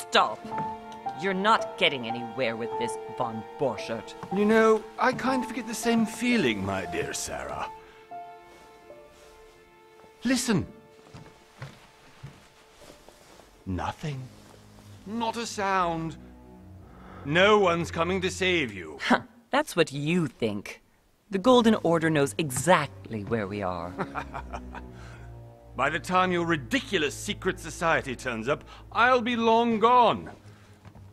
Stop. You're not getting anywhere with this, von Borchert. You know, I kind of get the same feeling, my dear Sarah. Listen. Nothing. Not a sound. No one's coming to save you. Huh, that's what you think. The Golden Order knows exactly where we are. By the time your ridiculous secret society turns up, I'll be long gone.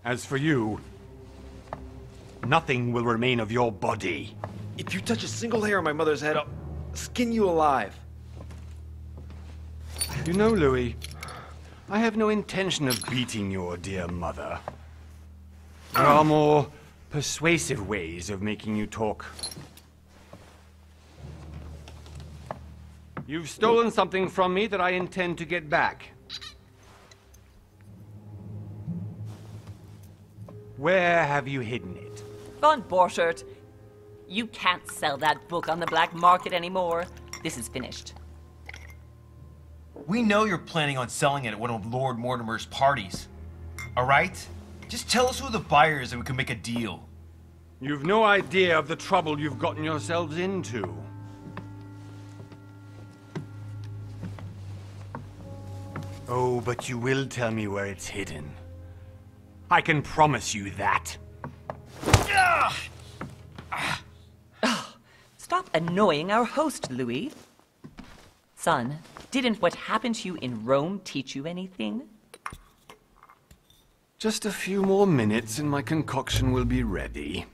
As for you, nothing will remain of your body. If you touch a single hair on my mother's head, I'll skin you alive. You know, Louis, I have no intention of beating your dear mother. There are more persuasive ways of making you talk. You've stolen something from me that I intend to get back. Where have you hidden it? Von Borchert, you can't sell that book on the black market anymore. This is finished. We know you're planning on selling it at one of Lord Mortimer's parties. All right? Just tell us who the buyer is and we can make a deal. You've no idea of the trouble you've gotten yourselves into. Oh, but you will tell me where it's hidden. I can promise you that. Stop annoying our host, Louis. Son, didn't what happened to you in Rome teach you anything? Just a few more minutes and my concoction will be ready.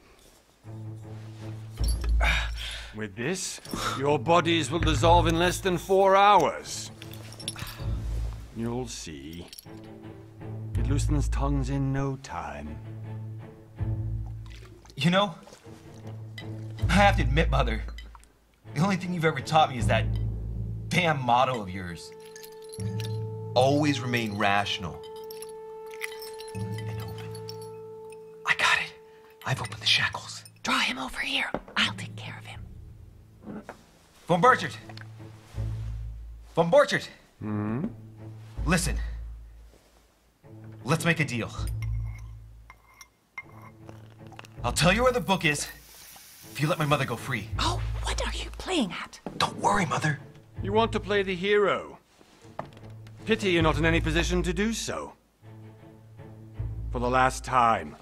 With this, your bodies will dissolve in less than 4 hours. You'll see. It loosens tongues in no time. You know, I have to admit, Mother, the only thing you've ever taught me is that damn motto of yours. Always remain rational. And open. I got it. I've opened the shackles. Draw him over here. I'll take care of him. Von Borchert! Von Borchert! Listen. Let's make a deal. I'll tell you where the book is if you let my mother go free. Oh, what are you playing at? Don't worry, Mother. You want to play the hero. Pity you're not in any position to do so. For the last time.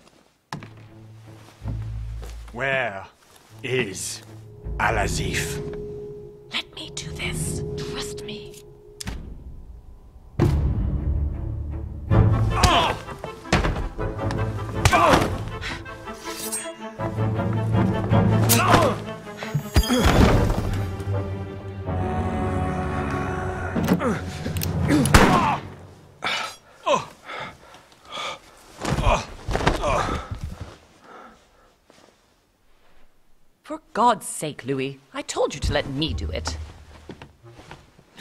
Where is Al-Azif? Let me do this. Trust me. For God's sake, Louis, I told you to let me do it.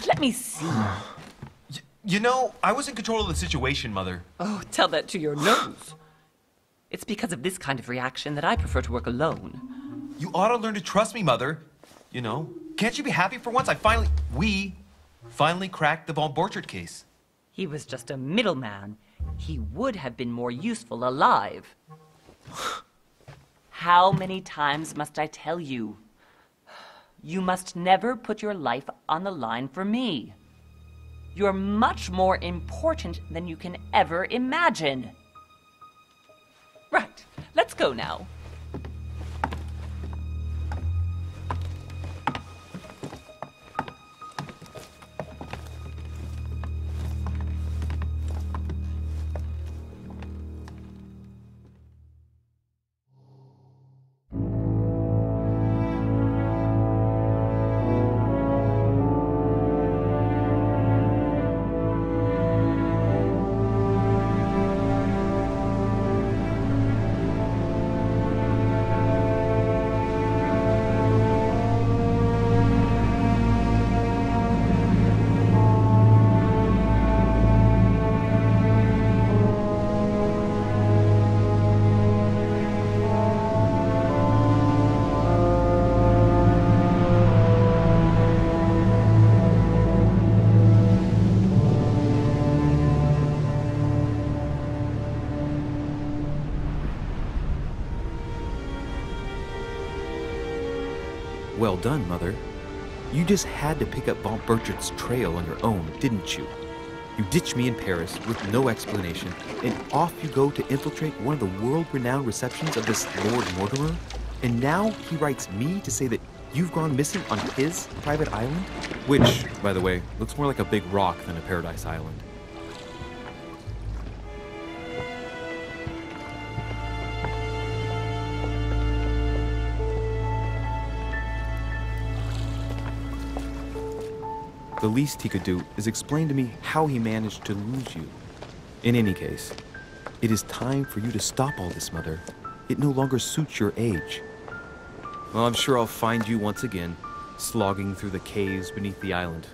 Let me see. You know, I was in control of the situation, Mother. Oh, tell that to your nose. It's because of this kind of reaction that I prefer to work alone. You ought to learn to trust me, Mother. You know, can't you be happy for once? We finally cracked the Von Borchert case. He was just a middleman. He would have been more useful alive. How many times must I tell you? You must never put your life on the line for me. You're much more important than you can ever imagine. Right, let's go now. well done, Mother. You just had to pick up Von Burchard's trail on your own, didn't you? You ditched me in Paris with no explanation, and off you go to infiltrate one of the world-renowned receptions of this Lord Mortimer? And now he writes me to say that you've gone missing on his private island? Which, by the way, looks more like a big rock than a paradise island. The least he could do is explain to me how he managed to lose you. In any case, it is time for you to stop all this, Mother. It no longer suits your age. Well, I'm sure I'll find you once again, slogging through the caves beneath the island,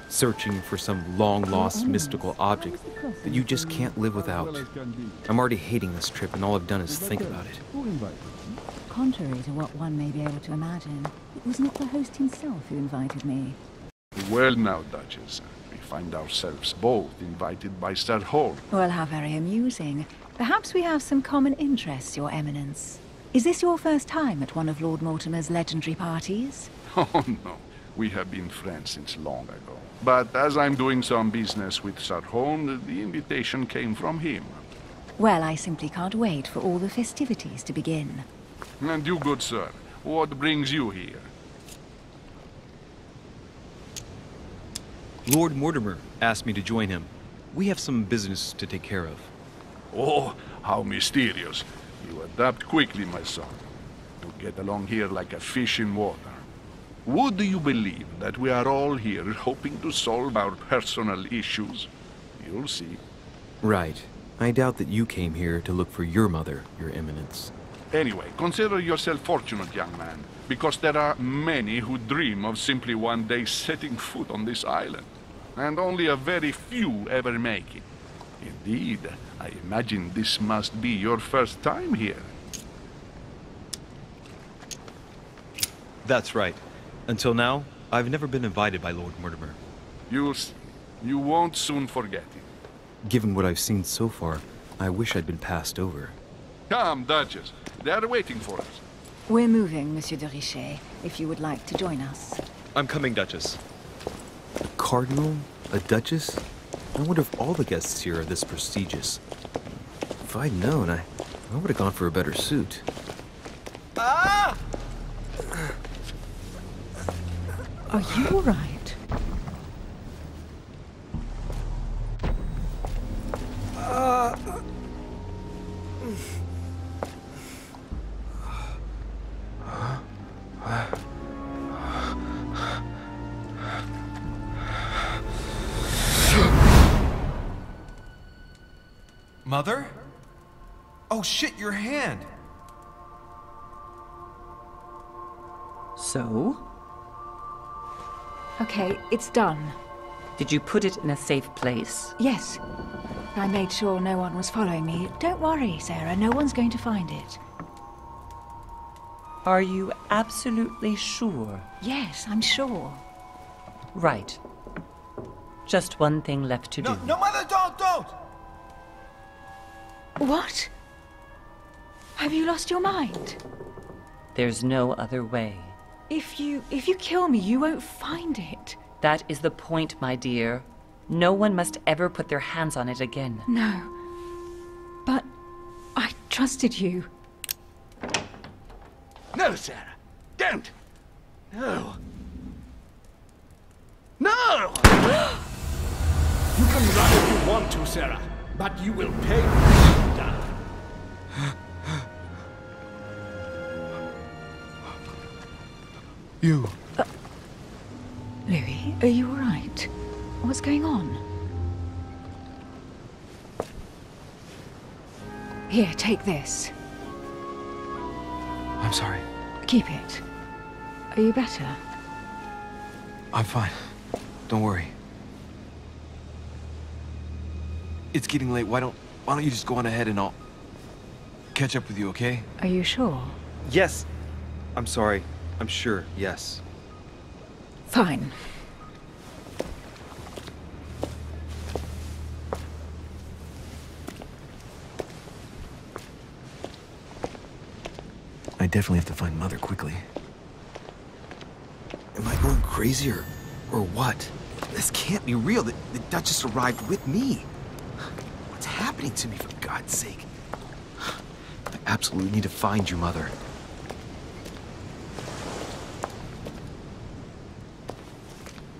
searching for some long-lost mystical object that you just can't live without. I'm already hating this trip, and all I've done is think about it. Contrary to what one may be able to imagine, it was not the host himself who invited me. Well now, Duchess, we find ourselves both invited by Sir Holm. Well, how very amusing. Perhaps we have some common interests, Your Eminence. Is this your first time at one of Lord Mortimer's legendary parties? Oh no, we have been friends since long ago. But as I'm doing some business with Sir Holm, the invitation came from him. Well, I simply can't wait for all the festivities to begin. And you, good sir, what brings you here? Lord Mortimer asked me to join him. We have some business to take care of. Oh, how mysterious. You adapt quickly, my son. You get along here like a fish in water. Would you believe that we are all here hoping to solve our personal issues? You'll see. Right. I doubt that you came here to look for your mother, Your Eminence. Anyway, consider yourself fortunate, young man, because there are many who dream of simply one day setting foot on this island, and only a very few ever make it. Indeed, I imagine this must be your first time here. That's right. Until now, I've never been invited by Lord Mortimer. You won't soon forget it. Given what I've seen so far, I wish I'd been passed over. Come, Duchess. They are waiting for us. We're moving, Monsieur de Richet, if you would like to join us. I'm coming, Duchess. A cardinal? A duchess? I wonder if all the guests here are this prestigious. If I'd known, I would have gone for a better suit. Ah! Are you all right? Mother? Oh shit, your hand! So? Okay, it's done. Did you put it in a safe place? Yes. I made sure no one was following me. Don't worry, Sarah, no one's going to find it. Are you absolutely sure? Yes, I'm sure. Right. Just one thing left to do. No, Mother, don't! What? Have you lost your mind? There's no other way. If you kill me, you won't find it. That is the point, my dear. No one must ever put their hands on it again. No. But I trusted you. No, Sarah. Don't. No. No! You can run if you want to, Sarah, but you will pay when you die. You. Louis, are you all right? What's going on? Here, take this. I'm sorry. Keep it. Are you better? I'm fine. Don't worry. It's getting late. Why don't you just go on ahead and I'll catch up with you, okay? Are you sure? Yes. I'm sorry. I'm sure. Yes. Fine. I definitely have to find Mother quickly. Am I going crazy or what? This can't be real. The Duchess arrived with me. What's happening to me, for God's sake? I absolutely need to find you, Mother.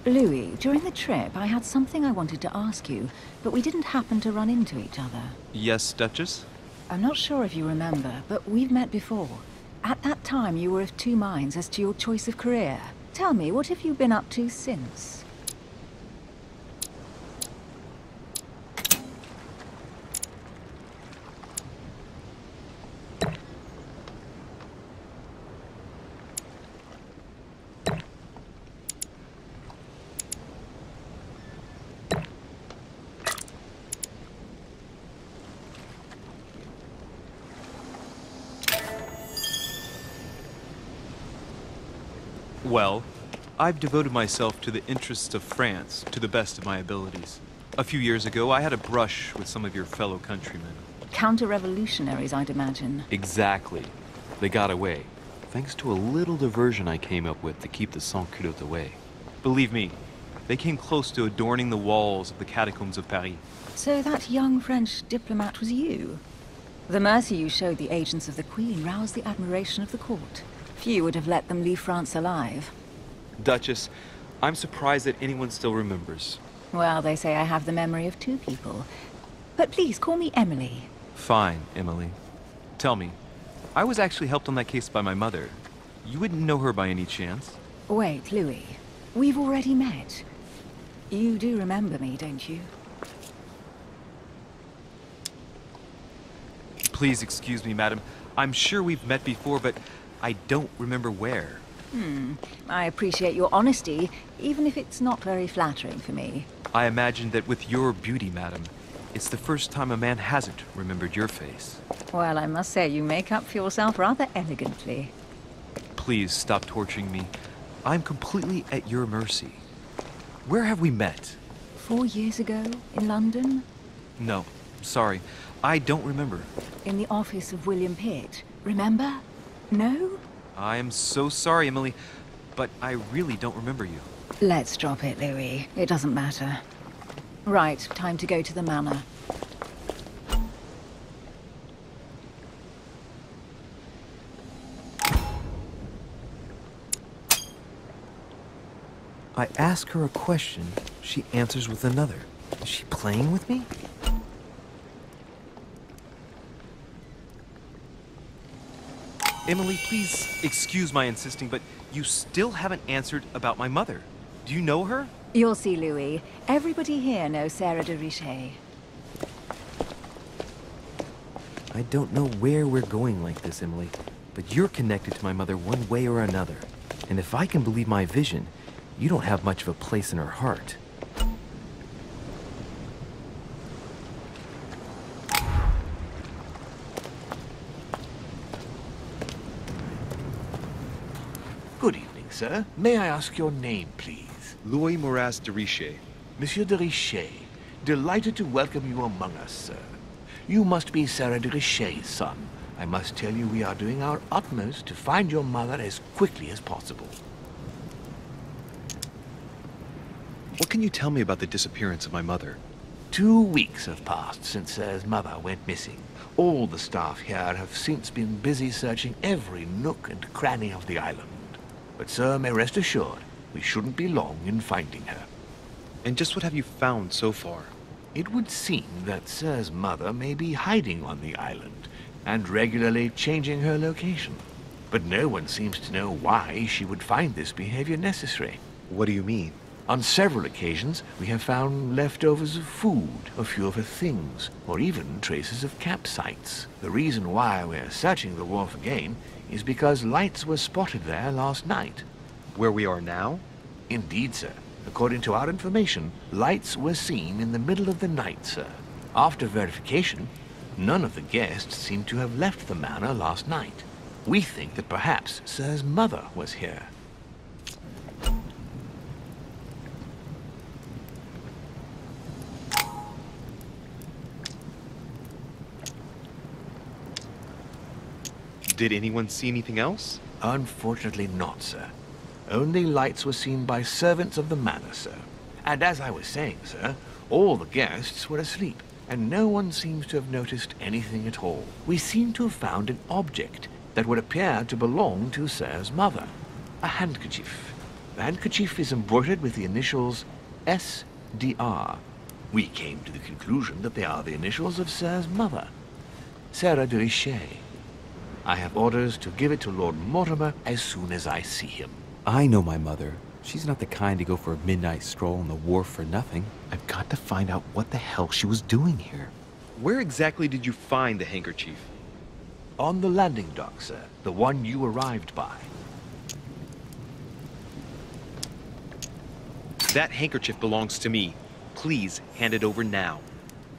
Louis, during the trip, I had something I wanted to ask you, but we didn't happen to run into each other. Yes, Duchess? I'm not sure if you remember, but we've met before. At that time, you were of two minds as to your choice of career. Tell me, what have you been up to since? Well, I've devoted myself to the interests of France to the best of my abilities. A few years ago, I had a brush with some of your fellow countrymen. Counter-revolutionaries, I'd imagine. Exactly. They got away, thanks to a little diversion I came up with to keep the sans-culottes away. Believe me, they came close to adorning the walls of the catacombs of Paris. So that young French diplomat was you? The mercy you showed the agents of the Queen roused the admiration of the court. Few would have let them leave France alive. Duchess, I'm surprised that anyone still remembers. Well, they say I have the memory of two people. But please, call me Emily. Fine, Emily. Tell me, I was actually helped on that case by my mother. You wouldn't know her by any chance? Wait, Louis. We've already met. You do remember me, don't you? Please excuse me, madam. I'm sure we've met before, but I don't remember where. I appreciate your honesty, even if it's not very flattering for me. I imagine that with your beauty, madam, it's the first time a man hasn't remembered your face. Well, I must say you make up for yourself rather elegantly. Please stop torturing me. I'm completely at your mercy. Where have we met? 4 years ago, in London? No, sorry. I don't remember. In the office of William Pitt. Remember? No? I am so sorry, Emily, but I really don't remember you. Let's drop it, Louis. It doesn't matter. Right, time to go to the manor. I ask her a question, she answers with another. Is she playing with me? Emily, please excuse my insisting, but you still haven't answered about my mother. Do you know her? You'll see, Louis. Everybody here knows Sarah de Richet. I don't know where we're going like this, Emily, but you're connected to my mother one way or another. And if I can believe my vision, you don't have much of a place in her heart. Good evening, sir. May I ask your name, please? Louis Moras de Richet. Monsieur de Richet, delighted to welcome you among us, sir. You must be Sarah de Richet's son. I must tell you we are doing our utmost to find your mother as quickly as possible. What can you tell me about the disappearance of my mother? 2 weeks have passed since Sir's mother went missing. All the staff here have since been busy searching every nook and cranny of the island. But sir may rest assured, we shouldn't be long in finding her. And just what have you found so far? It would seem that Sir's mother may be hiding on the island and regularly changing her location. But no one seems to know why she would find this behavior necessary. What do you mean? On several occasions, we have found leftovers of food, a few of her things, or even traces of campsites. The reason why we're searching the wharf again is because lights were spotted there last night. Where we are now? Indeed, sir. According to our information, lights were seen in the middle of the night, sir. After verification, none of the guests seem to have left the manor last night. We think that perhaps Sir's mother was here. Did anyone see anything else? Unfortunately not, sir. Only lights were seen by servants of the manor, sir. And as I was saying, sir, all the guests were asleep, and no one seems to have noticed anything at all. We seem to have found an object that would appear to belong to Sir's mother. A handkerchief. The handkerchief is embroidered with the initials SDR. We came to the conclusion that they are the initials of Sir's mother, Sarah de Richet. I have orders to give it to Lord Mortimer as soon as I see him. I know my mother. She's not the kind to go for a midnight stroll on the wharf for nothing. I've got to find out what the hell she was doing here. Where exactly did you find the handkerchief? On the landing dock, sir. The one you arrived by. That handkerchief belongs to me. Please hand it over now.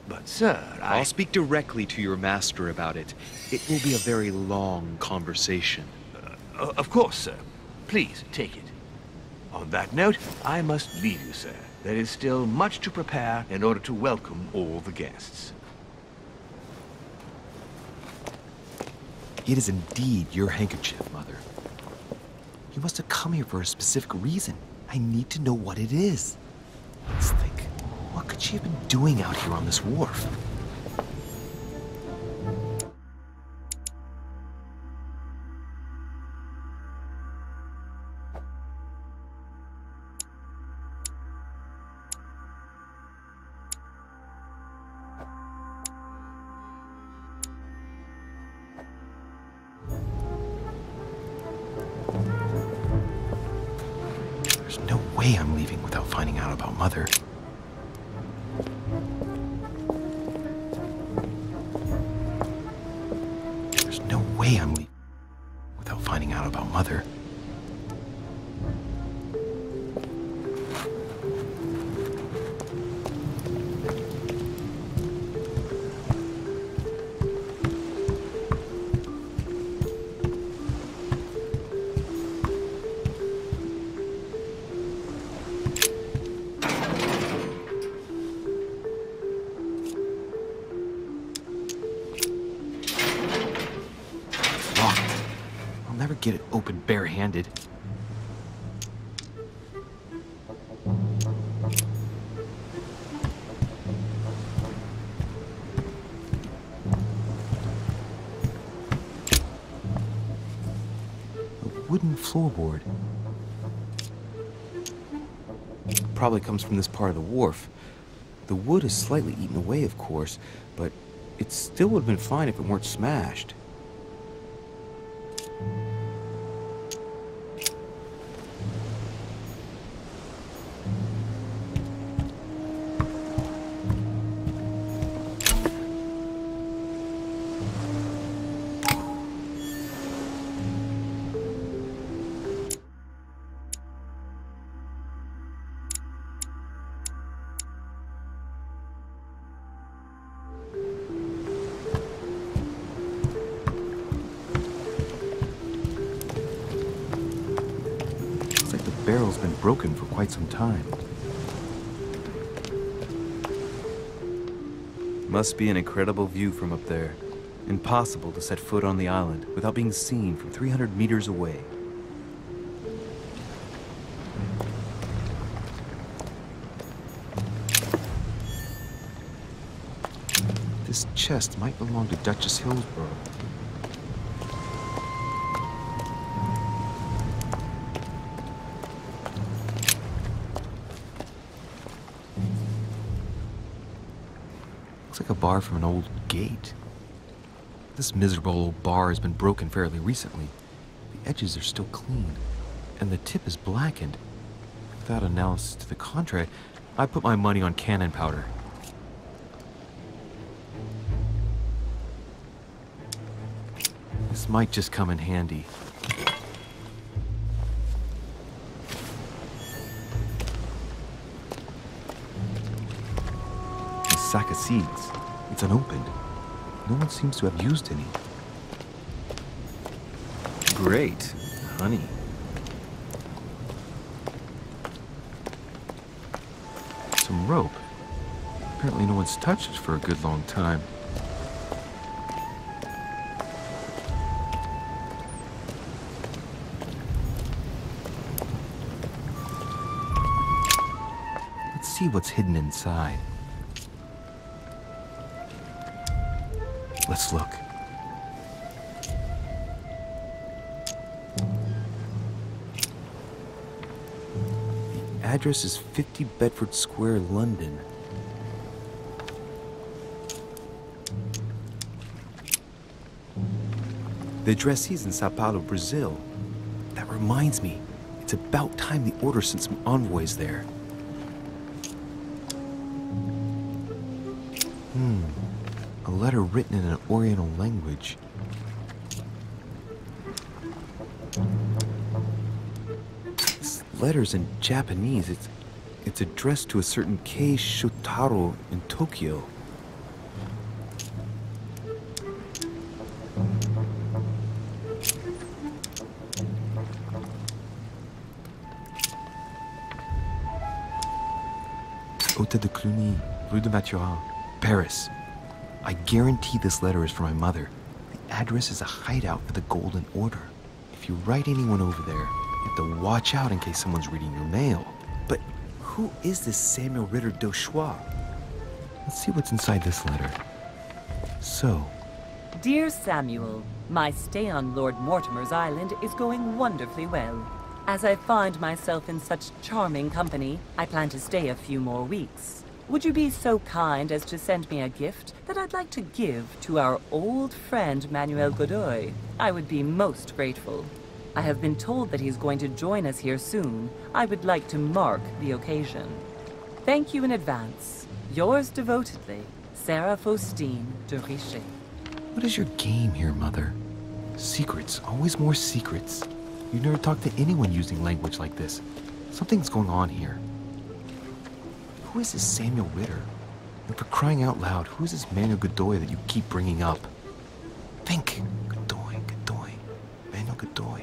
But, sir, I'll speak directly to your master about it. It will be a very long conversation. Of course, sir. Please, take it. On that note, I must leave you, sir. There is still much to prepare in order to welcome all the guests. It is indeed your handkerchief, Mother. You must have come here for a specific reason. I need to know what it is. Let's think. What could she have been doing out here on this wharf? There's no way I'm leaving without finding out about Mother. There's no way I'm leaving without finding out about Mother. Get it open barehanded. A wooden floorboard. Probably comes from this part of the wharf. The wood is slightly eaten away, of course, but it still would have been fine if it weren't smashed. The barrel's been broken for quite some time. Must be an incredible view from up there. Impossible to set foot on the island without being seen from 300 meters away. This chest might belong to Duchess Hillsborough. Looks like a bar from an old gate. This miserable old bar has been broken fairly recently. The edges are still clean, and the tip is blackened. Without analysis to the contrary, I put my money on cannon powder. This might just come in handy. Sack of seeds. It's unopened. No one seems to have used any. Great. Honey. Some rope. Apparently no one's touched it for a good long time. see what's hidden inside. Let's look. The address is 50 Bedford Square, London. The addressee's in Sao Paulo, Brazil. That reminds me, it's about time the Order sent some envoys there. A letter written in an Oriental language. This letter's in Japanese. It's addressed to a certain Kei Shotaro in Tokyo. Hôtel de Cluny, Rue de Mathurin, Paris. I guarantee this letter is for my mother. The address is a hideout for the Golden Order. If you write anyone over there, you have to watch out in case someone's reading your mail. But who is this Samuel Ritter d'Auchois? Let's see what's inside this letter. So, Dear Samuel, my stay on Lord Mortimer's island is going wonderfully well. As I find myself in such charming company, I plan to stay a few more weeks. Would you be so kind as to send me a gift that I'd like to give to our old friend Manuel Godoy? I would be most grateful. I have been told that he's going to join us here soon. I would like to mark the occasion. Thank you in advance. Yours devotedly, Sarah Faustine de Richet. what is your game here, Mother? Secrets, always more secrets. You never talk to anyone using language like this. Something's going on here. Who is this Samuel Ritter? And for crying out loud, who is this Manuel Godoy that you keep bringing up? Think. Godoy, Godoy, Manuel Godoy.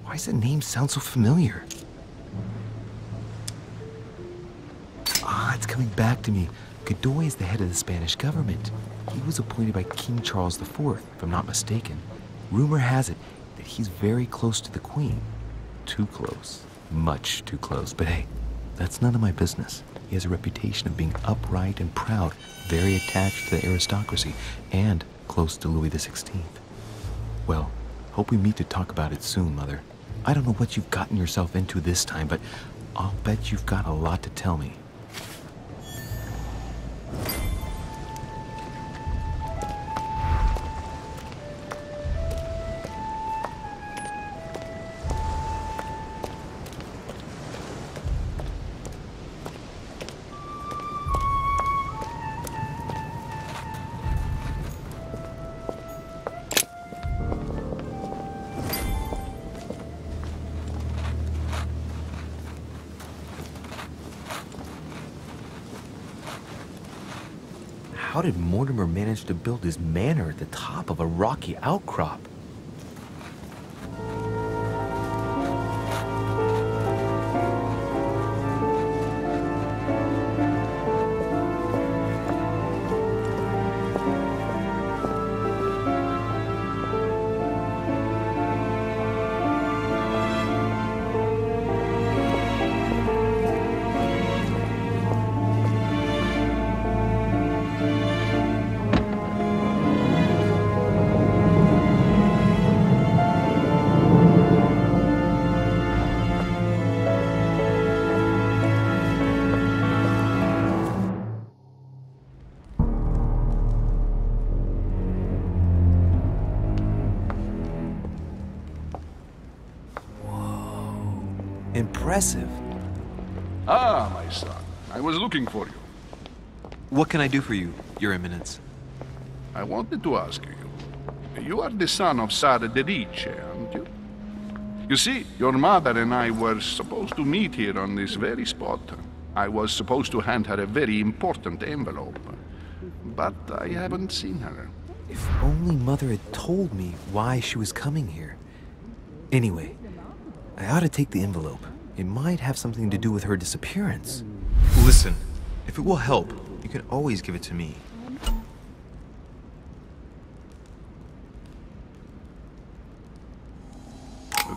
Why does that name sound so familiar? Ah, it's coming back to me. Godoy is the head of the Spanish government. He was appointed by King Charles IV, if I'm not mistaken. Rumor has it that he's very close to the Queen. Too close. Much too close. But hey, that's none of my business. He has a reputation of being upright and proud, very attached to the aristocracy, and close to Louis XVI. Well, hope we meet to talk about it soon, Mother. I don't know what you've gotten yourself into this time, but I'll bet you've got a lot to tell me. How did Mortimer manage to build his manor at the top of a rocky outcrop? Impressive. Ah, my son. I was looking for you. What can I do for you, Your Eminence? I wanted to ask you. You are the son of Sara de Riche, aren't you? You see, your mother and I were supposed to meet here on this very spot. I was supposed to hand her a very important envelope. But I haven't seen her. If only Mother had told me why she was coming here. Anyway, I ought to take the envelope. It might have something to do with her disappearance. Listen, if it will help, you can always give it to me.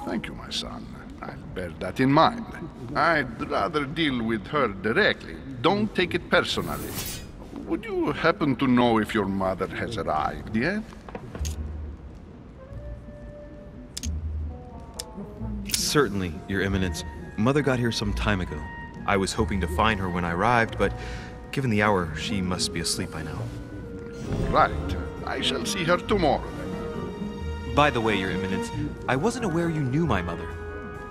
Thank you, my son. I'll bear that in mind. I'd rather deal with her directly. Don't take it personally. Would you happen to know if your mother has arrived yet? Certainly, Your Eminence. Mother got here some time ago. I was hoping to find her when I arrived, but given the hour, she must be asleep by now. Right. I shall see her tomorrow, then. By the way, Your Eminence, I wasn't aware you knew my mother.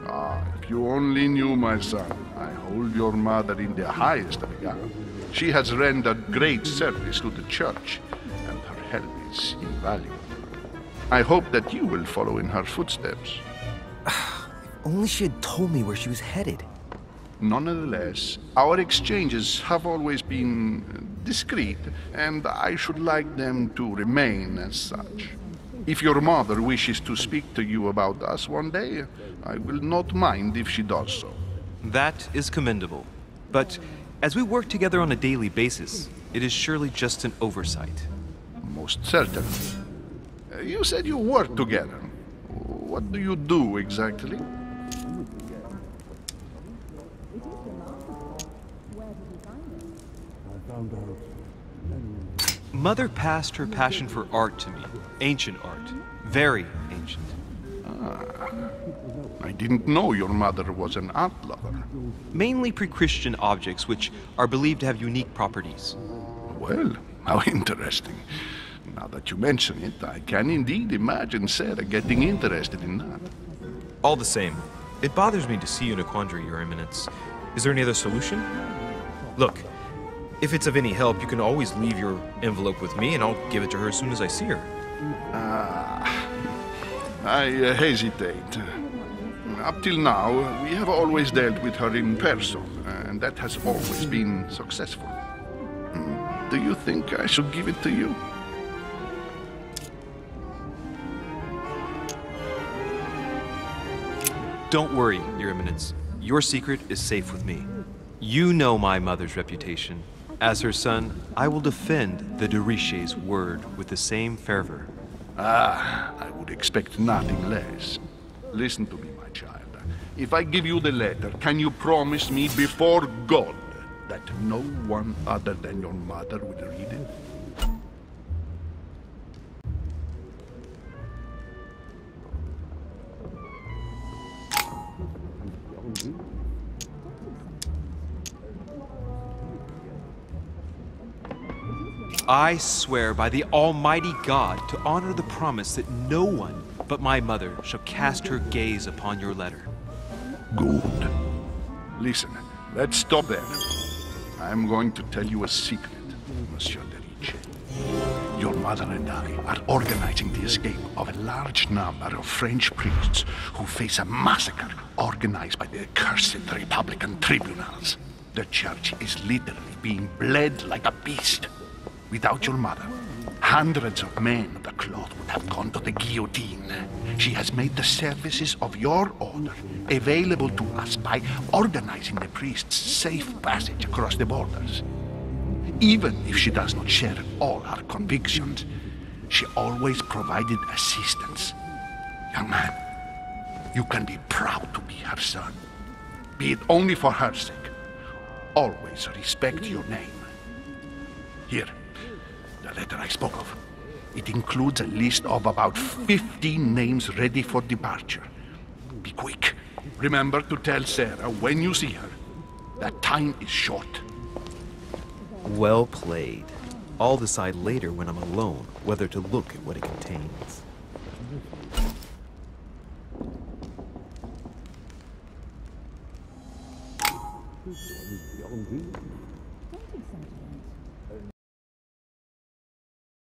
Ah, if you only knew, my son. I hold your mother in the highest regard. She has rendered great service to the church, and her help is invaluable. I hope that you will follow in her footsteps. Only she had told me where she was headed. Nonetheless, our exchanges have always been discreet, and I should like them to remain as such. If your mother wishes to speak to you about us one day, I will not mind if she does so. That is commendable. But as we work together on a daily basis, it is surely just an oversight. Most certainly. You said you work together. What do you do exactly? Mother passed her passion for art to me. Ancient art. Very ancient. I didn't know your mother was an art lover. Mainly pre-Christian objects which are believed to have unique properties. Well, how interesting. Now that you mention it, I can indeed imagine Sarah getting interested in that. All the same, it bothers me to see you in a quandary, Your Eminence. Is there any other solution? Look, if it's of any help, you can always leave your envelope with me and I'll give it to her as soon as I see her. I hesitate. Up till now, we have always dealt with her in person, and that has always been successful. Do you think I should give it to you? Don't worry, Your Eminence. Your secret is safe with me. You know my mother's reputation. As her son, I will defend the de Richet's word with the same fervor. I would expect nothing less. Listen to me, my child. If I give you the letter, can you promise me before God that no one other than your mother will read it? I swear by the Almighty God to honor the promise that no one but my mother shall cast her gaze upon your letter. Good. Listen, let's stop there. I'm going to tell you a secret, Monsieur de Richet. Your mother and I are organizing the escape of a large number of French priests who face a massacre organized by the accursed Republican tribunals. The church is literally being bled like a beast. Without your mother, hundreds of men of the cloth would have gone to the guillotine. She has made the services of your order available to us by organizing the priests' safe passage across the borders. Even if she does not share all our convictions, she always provided assistance. Young man, you can be proud to be her son. Be it only for her sake. Always respect your name. Here. The letter I spoke of. It includes a list of about 15 names ready for departure. Be quick. Remember to tell Sarah when you see her that time is short. Well played. I'll decide later when I'm alone whether to look at what it contains.